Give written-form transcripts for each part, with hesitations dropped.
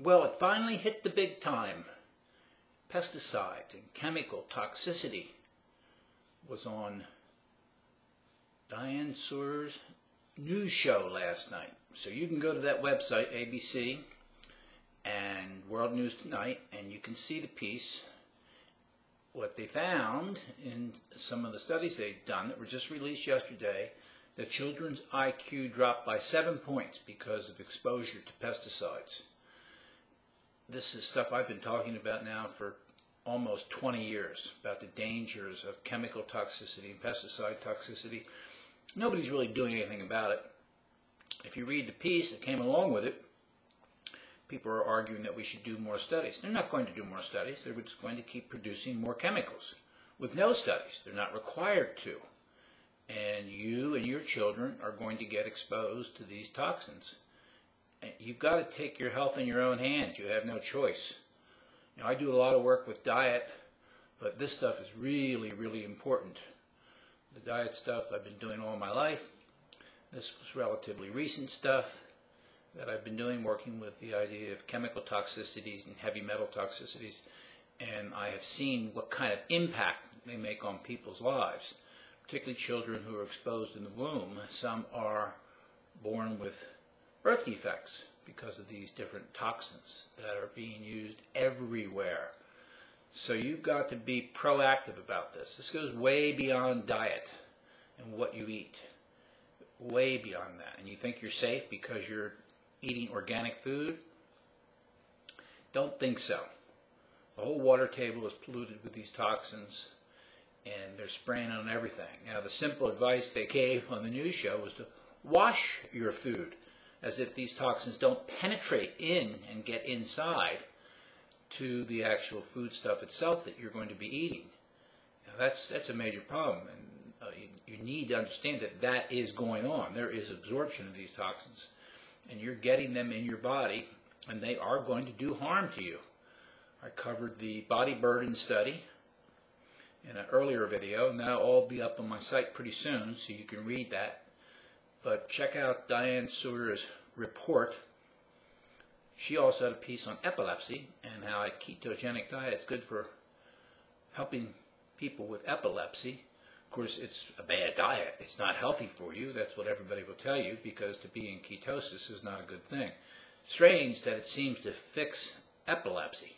Well, it finally hit the big time. Pesticides and chemical toxicity was on Diane Sawyer's news show last night. So you can go to that website, ABC and World News Tonight, and you can see the piece. What they found in some of the studies they've done that were just released yesterday, that children's IQ dropped by 7 points because of exposure to pesticides. This is stuff I've been talking about now for almost 20 years, about the dangers of chemical toxicity and pesticide toxicity. Nobody's really doing anything about it. If you read the piece that came along with it, people are arguing that we should do more studies. They're not going to do more studies. They're just going to keep producing more chemicals with no studies. They're not required to. And you and your children are going to get exposed to these toxins. And you've got to take your health in your own hands. You have no choice. You know, I do a lot of work with diet, but this stuff is really, really important. The diet stuff I've been doing all my life. This was relatively recent stuff that I've been doing, working with the idea of chemical toxicities and heavy metal toxicities, and I have seen what kind of impact they make on people's lives, particularly children who are exposed in the womb. Some are born with birth defects because of these different toxins that are being used everywhere. So you've got to be proactive about this. This goes way beyond diet and what you eat, way beyond that. And you think you're safe because you're eating organic food? Don't think so. The whole water table is polluted with these toxins, and they're spraying on everything. Now, the simple advice they gave on the news show was to wash your food, as if these toxins don't penetrate in and get inside to the actual food stuff itself that you're going to be eating. Now, that's a major problem, and you need to understand that that is going on. There is absorption of these toxins, and you're getting them in your body, and they are going to do harm to you. I covered the body burden study in an earlier video, and that'll all be up on my site pretty soon, so you can read that. But check out Diane Sawyer's report. She also had a piece on epilepsy and how a ketogenic diet is good for helping people with epilepsy. Of course, it's a bad diet. It's not healthy for you. That's what everybody will tell you, because to be in ketosis is not a good thing. Strange that it seems to fix epilepsy.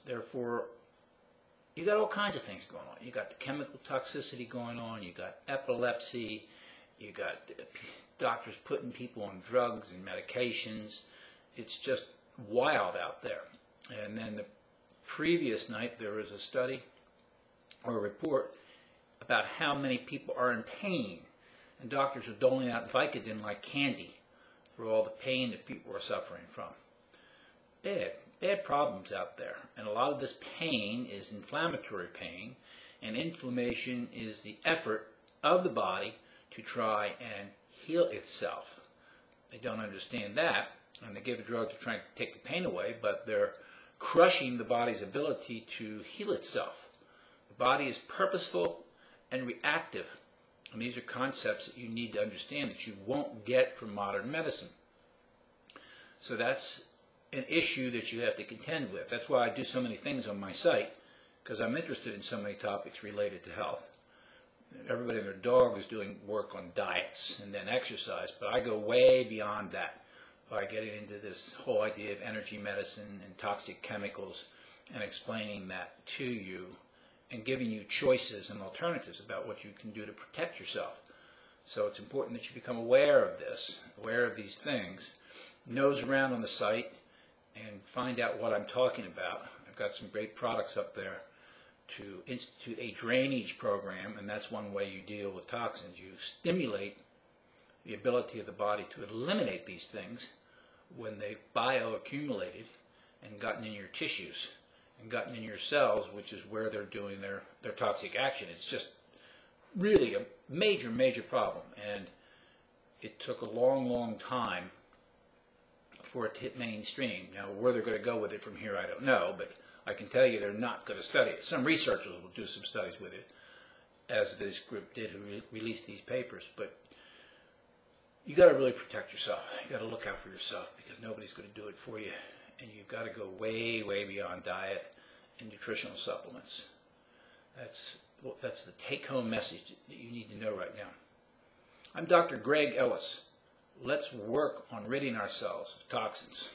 Therefore, you got all kinds of things going on. You got the chemical toxicity going on. You got epilepsy. You got doctors putting people on drugs and medications. It's just wild out there. And then the previous night there was a study or a report about how many people are in pain. And doctors are doling out Vicodin like candy for all the pain that people are suffering from. Bad problems out there. And a lot of this pain is inflammatory pain, and inflammation is the effort of the body to try and heal itself. They don't understand that, and they give a drug to try and take the pain away, but they're crushing the body's ability to heal itself. The body is purposeful and reactive, and these are concepts that you need to understand that you won't get from modern medicine. So that's an issue that you have to contend with. That's why I do so many things on my site, because I'm interested in so many topics related to health. Everybody and their dog is doing work on diets and then exercise, but I go way beyond that by getting into this whole idea of energy medicine and toxic chemicals and explaining that to you and giving you choices and alternatives about what you can do to protect yourself. So it's important that you become aware of this, aware of these things, nose around on the site, and find out what I'm talking about. I've got some great products up there to institute a drainage program, and that's one way you deal with toxins. You stimulate the ability of the body to eliminate these things when they've bioaccumulated and gotten in your tissues and gotten in your cells, which is where they're doing their toxic action. It's just really a major, major problem, and it took a long, long time for it to hit mainstream. Now, where they're going to go with it from here, I don't know, but I can tell you they're not going to study it. Some researchers will do some studies with it, as this group did who released these papers, but you got to really protect yourself. You got to look out for yourself because nobody's going to do it for you. And you've got to go way, way beyond diet and nutritional supplements. That's the take-home message that you need to know right now. I'm Dr. Greg Ellis. Let's work on ridding ourselves of toxins.